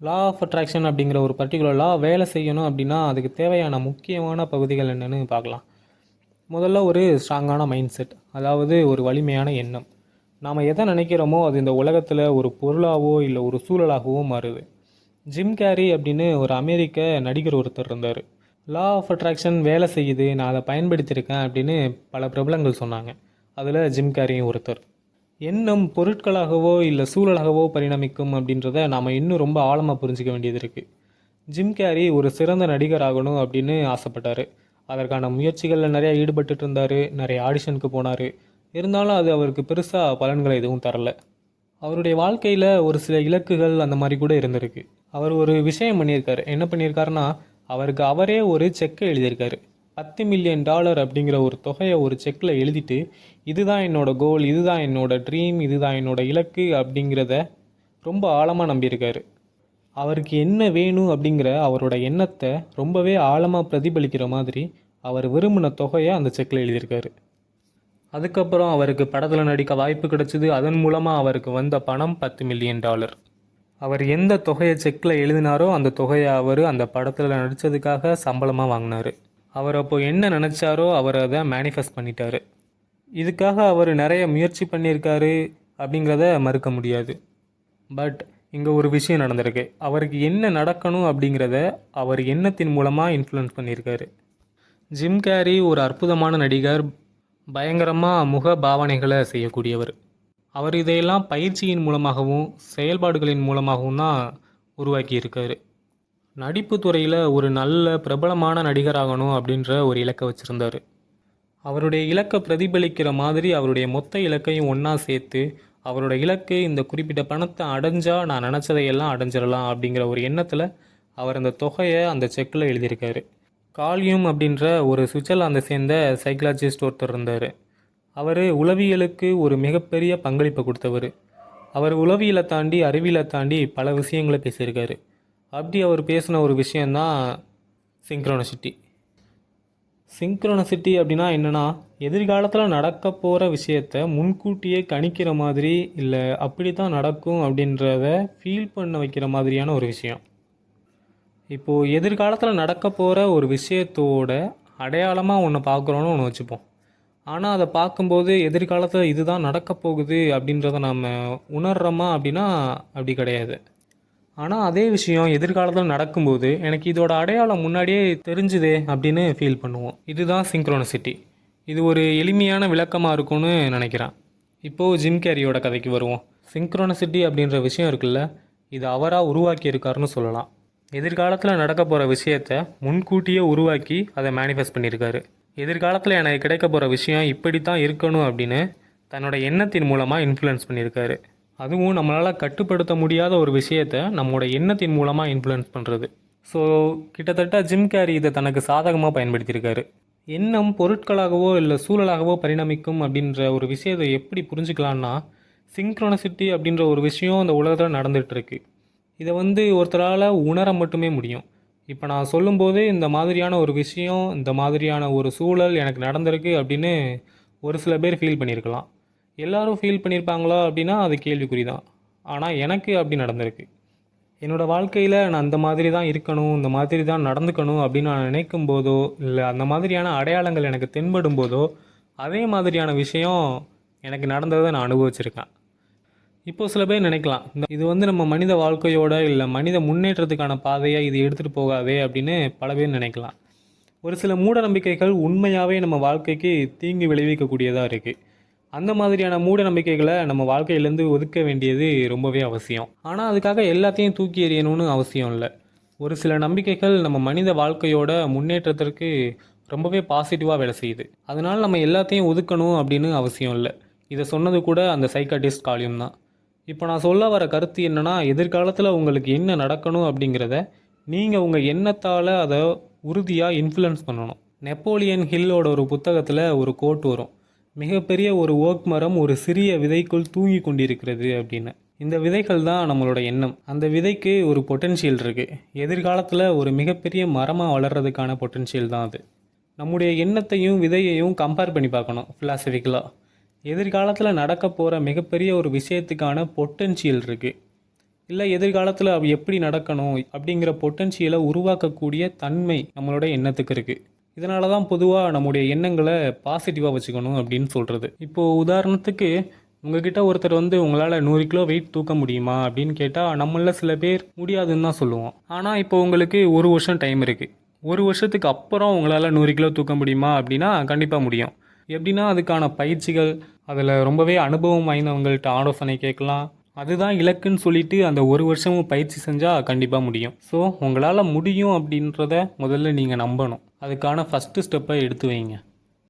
Law of attraction அப்படிங்கிற ஒரு particular law வேலை செய்யணும் அப்படின்னா அதுக்கு தேவையான முக்கியமான பகுதிகள் என்னென்னு பார்க்கலாம். முதல்ல ஒரு ஸ்ட்ராங்கான மைண்ட் செட், அதாவது ஒரு வலிமையான எண்ணம். நாம் எதை நினைக்கிறோமோ அது இந்த உலகத்தில் ஒரு பொருளாகவோ இல்லை ஒரு சூழலாகவோ மாறுது. ஜிம் கேரி அப்படின்னு ஒரு அமெரிக்க நடிகர் ஒருத்தர் இருந்தார். லா ஆஃப் அட்ராக்ஷன் வேலை செய்யுது, நான் அதை பயன்படுத்தியிருக்கேன் அப்படின்னு பல பிரபலங்கள் சொன்னாங்க. அதில் ஜிம் கேரியும் ஒருத்தர். எண்ணம் பொருட்களாகவோ இல்லை சூழலாகவோ பரிணமிக்கும் அப்படின்றத நாம் இன்னும் ரொம்ப ஆழமாக புரிஞ்சிக்க வேண்டியது இருக்குது. ஜிம் கேரி ஒரு சிறந்த நடிகர் ஆகணும் அப்படின்னு ஆசைப்பட்டார். அதற்கான முயற்சிகளில் நிறையா ஈடுபட்டு இருந்தார், நிறைய ஆடிஷனுக்கு போனார். இருந்தாலும் அது அவருக்கு பெருசாக பலன்களை எதுவும் தரல. அவருடைய வாழ்க்கையில் ஒரு சில இலக்குகள் அந்த மாதிரி கூட இருந்திருக்கு. அவர் ஒரு விஷயம் பண்ணியிருக்காரு. என்ன பண்ணியிருக்காருன்னா, அவருக்கு அவரே ஒரு செக்கை எழுதியிருக்காரு. $10 மில்லியன் அப்படிங்கிற ஒரு தொகையை ஒரு செக்கில் எழுதிட்டு, இதுதான் என்னோடய கோல், இதுதான் என்னோடய ட்ரீம், இதுதான் என்னோடய இலக்கு அப்படிங்கிறத ரொம்ப ஆழமாக நம்பியிருக்காரு. அவருக்கு என்ன வேணும் அப்படிங்கிற அவரோட எண்ணத்தை ரொம்பவே ஆழமாக பிரதிபலிக்கிற மாதிரி அவர் விரும்பின தொகையை அந்த செக்கில் எழுதியிருக்காரு. அதுக்கப்புறம் அவருக்கு படத்தில் நடிக்க வாய்ப்பு கிடைச்சிது. அதன் மூலமாக அவருக்கு வந்த பணம் $10 மில்லியன். அவர் எந்த தொகையை செக்கில் எழுதினாரோ அந்த தொகையை அவர் அந்த படத்தில் நடித்ததுக்காக சம்பளமாக வாங்கினார். அவர் அப்போது என்ன நினச்சாரோ அவர் அதை மேனிஃபெஸ்ட் பண்ணிட்டார். இதுக்காக அவர் நிறைய முயற்சி பண்ணியிருக்காரு அப்படிங்கிறத மறுக்க முடியாது. பட் இங்கே ஒரு விஷயம் நடந்திருக்கு. அவருக்கு என்ன நடக்கணும் அப்படிங்கிறத அவர் எண்ணத்தின் மூலமாக இன்ஃப்ளூயன்ஸ் பண்ணியிருக்காரு. ஜிம் கேரி ஒரு அற்புதமான நடிகர், பயங்கரமாக முக பாவனைகளை செய்யக்கூடியவர். அவர் இதையெல்லாம் பயிற்சியின் மூலமாகவும் செயல்பாடுகளின் மூலமாகவும் தான் உருவாக்கியிருக்காரு. நடிப்பு துறையில் ஒரு நல்ல பிரபலமான நடிகராகணும் அப்படின்ற ஒரு இலக்கை வச்சுருந்தார். அவருடைய இலக்கை பிரதிபலிக்கிற மாதிரி அவருடைய மொத்த இலக்கையும் ஒன்றா சேர்த்து, அவரோட இலக்கு இந்த குறிப்பிட்ட பணத்தை அடைஞ்சால் நான் நினச்சதையெல்லாம் அடைஞ்சிடலாம் அப்படிங்கிற ஒரு எண்ணத்தில் அவர் அந்த தொகையை அந்த செக்கில் எழுதியிருக்காரு. கால்யூம் அப்படின்ற ஒரு சுவிட்சர்லாந்தை சேர்ந்த சைக்காலஜிஸ்ட் ஒருத்தர் இருந்தார். அவர் உளவியலுக்கு ஒரு மிகப்பெரிய பங்களிப்பை கொடுத்தவர். அவர் உளவியலை தாண்டி அறிவியலை தாண்டி பல விஷயங்களை பேசியிருக்காரு. அப்படி அவர் பேசின ஒரு விஷயந்தான் சிங்க்ரோனசிட்டி. சிங்க்ரோனசிட்டி அப்படின்னா என்னென்னா, எதிர்காலத்தில் நடக்க போகிற விஷயத்தை முன்கூட்டியே கணிக்கிற மாதிரி, இல்லை அப்படி தான் நடக்கும் அப்படின்றத ஃபீல் பண்ண வைக்கிற மாதிரியான ஒரு விஷயம். இப்போது எதிர்காலத்தில் நடக்க போகிற ஒரு விஷயத்தோட அடையாளமாக ஒன்று பார்க்குறோன்னு ஒன்று வச்சுப்போம். ஆனால் அதை பார்க்கும்போது எதிர்காலத்தில் இதுதான் நடக்க போகுது அப்படின்றத நம்ம உணர்கிறோமா அப்படின்னா அப்படி கிடையாது. ஆனால் அதே விஷயம் எதிர்காலத்தில் நடக்கும்போது எனக்கு இதோட அடையாளம் முன்னாடியே தெரிஞ்சுதே அப்படின்னு ஃபீல் பண்ணுவோம். இதுதான் சிங்க்ரோனசிட்டி. இது ஒரு எளிமையான விளக்கமாக இருக்கும்னு நினைக்கிறேன். இப்போது ஜிம் கேரியோட கதைக்கு வருவோம். சிங்க்ரோனசிட்டி அப்படின்ற விஷயம் இருக்குல்ல, இது அவராக உருவாக்கியிருக்காருன்னு சொல்லலாம். எதிர்காலத்தில் நடக்க போகிற விஷயத்தை முன்கூட்டியே உருவாக்கி அதை மேனிஃபெஸ்ட் பண்ணியிருக்காரு. எதிர்காலத்தில் எனக்கு கிடைக்க போகிற விஷயம் இப்படி தான் இருக்கணும் அப்படின்னு தன்னோட எண்ணத்தின் மூலமாக இன்ஃப்ளூயன்ஸ் பண்ணியிருக்காரு. அதுவும் நம்மளால் கட்டுப்படுத்த முடியாத ஒரு விஷயத்தை நம்மளோட எண்ணத்தின் மூலமாக இன்ஃப்ளூயன்ஸ் பண்ணுறது. ஸோ கிட்டத்தட்ட ஜிம் கேரி இதை தனக்கு சாதகமாக பயன்படுத்தியிருக்காரு. எண்ணம் பொருட்களாகவோ இல்லை சூழலாகவோ பரிணமிக்கும் அப்படின்ற ஒரு விஷயத்தை எப்படி புரிஞ்சுக்கலான்னா, சிங்க்ரோனசிட்டி அப்படின்ற ஒரு விஷயம் இந்த உலகத்தில் நடந்துகிட்ருக்கு. இதை ஒருத்தரால் உணர மட்டுமே முடியும். இப்போ நான் சொல்லும்போது இந்த மாதிரியான ஒரு விஷயம், இந்த மாதிரியான ஒரு சூழல் எனக்கு நடந்திருக்கு அப்படின்னு ஒரு சில பேர் ஃபீல் பண்ணியிருக்கலாம். எல்லோரும் ஃபீல் பண்ணியிருப்பாங்களா அப்படின்னா அது கேள்விக்குறி தான். ஆனால் எனக்கு அப்படி நடந்திருக்கு. என்னோடய வாழ்க்கையில் நான் அந்த மாதிரி தான் இருக்கணும், இந்த மாதிரி தான் நடந்துக்கணும் அப்படின்னு நான் நினைக்கும் போதோ, இல்லை அந்த மாதிரியான அடையாளங்கள் எனக்கு தென்படும் போதோ, அதே மாதிரியான விஷயம் எனக்கு நடந்ததை நான் அனுபவிச்சிருக்கேன். இப்போது சில பேர் நினைக்கலாம், இது நம்ம மனித வாழ்க்கையோட இல்லை மனித முன்னேற்றத்துக்கான பாதையாக இது எடுத்துகிட்டு போகாதே அப்படின்னு பல பேர் நினைக்கலாம். ஒரு சில மூட நம்பிக்கைகள் உண்மையாகவே நம்ம வாழ்க்கைக்கு தீங்கு விளைவிக்கக்கூடியதாக இருக்குது. அந்த மாதிரியான மூட நம்பிக்கைகளை நம்ம வாழ்க்கையிலேருந்து ஒதுக்க வேண்டியது ரொம்பவே அவசியம். ஆனால் அதுக்காக எல்லாத்தையும் தூக்கி எறியணும்னு அவசியம் இல்லை. ஒரு சில நம்பிக்கைகள் நம்ம மனித வாழ்க்கையோட முன்னேற்றத்திற்கு ரொம்பவே பாசிட்டிவாக வேலை செய்யுது. அதனால் நம்ம எல்லாத்தையும் ஒதுக்கணும் அப்படின்னு அவசியம் இல்லை. இதை சொன்னது கூட அந்த சைக்காட்டிஸ்ட் கால்யூம் தான். இப்போ நான் சொல்ல வர கருத்து என்னென்னா, எதிர்காலத்தில் உங்களுக்கு என்ன நடக்கணும் அப்படிங்கிறத நீங்கள் உங்கள் எண்ணத்தால் அதை உறுதியாக இன்ஃப்ளூயன்ஸ் பண்ணணும். நெப்போலியன் ஹில்லோட ஒரு புத்தகத்தில் ஒரு கோட் வரும், மிகப்பெரிய ஒரு ஓக் மரம் ஒரு சிறிய விதைக்குள் தூங்கி கொண்டிருக்கிறது அப்படின்னு. இந்த விதைகள் தான் நம்மளோட எண்ணம். அந்த விதைக்கு ஒரு பொட்டென்ஷியல் இருக்குது. எதிர்காலத்தில் ஒரு மிகப்பெரிய மரமாக வளர்கிறதுக்கான பொட்டென்ஷியல் தான் அது. நம்முடைய எண்ணத்தையும் விதையையும் கம்பேர் பண்ணி பார்க்கணும் ஃபிலாசபிக்கலாக. எதிர்காலத்தில் நடக்க போகிற மிகப்பெரிய ஒரு விஷயத்துக்கான பொட்டென்ஷியல் இருக்குது. இல்லை எதிர்காலத்தில் அது எப்படி நடக்கணும் அப்படிங்கிற பொட்டன்ஷியலை உருவாக்கக்கூடிய தன்மை நம்மளோட எண்ணத்துக்கு இருக்குது. இதனால தான் பொதுவாக நம்முடைய எண்ணங்களை பாசிட்டிவாக வச்சுக்கணும் அப்படின்னு சொல்கிறது. இப்போது உதாரணத்துக்கு உங்ககிட்ட ஒருத்தர் வந்து உங்களால் 100 கிலோ வெயிட் தூக்க முடியுமா அப்படின்னு கேட்டால் நம்மள சில பேர் முடியாதுன்னு தான் சொல்லுவோம். ஆனால் இப்போ உங்களுக்கு 1 வருஷம் டைம் இருக்குது. 1 வருஷத்துக்கு அப்புறம் உங்களால் 100 கிலோ தூக்க முடியுமா அப்படின்னா கண்டிப்பாக முடியும். எப்படின்னா அதுக்கான பயிற்சிகள், அதில் ரொம்பவே அனுபவம் வாய்ந்தவங்கள்ட்ட ஆலோசனை கேட்கலாம். அதுதான் இலக்குன்னு சொல்லிட்டு அந்த 1 வருஷமும் பயிற்சி செஞ்சால் கண்டிப்பாக முடியும். ஸோ உங்களால் முடியும் அப்படின்றத முதல்ல நீங்கள் நம்பணும். அதுக்கான ஃபஸ்ட்டு ஸ்டெப்பை எடுத்து வைங்க.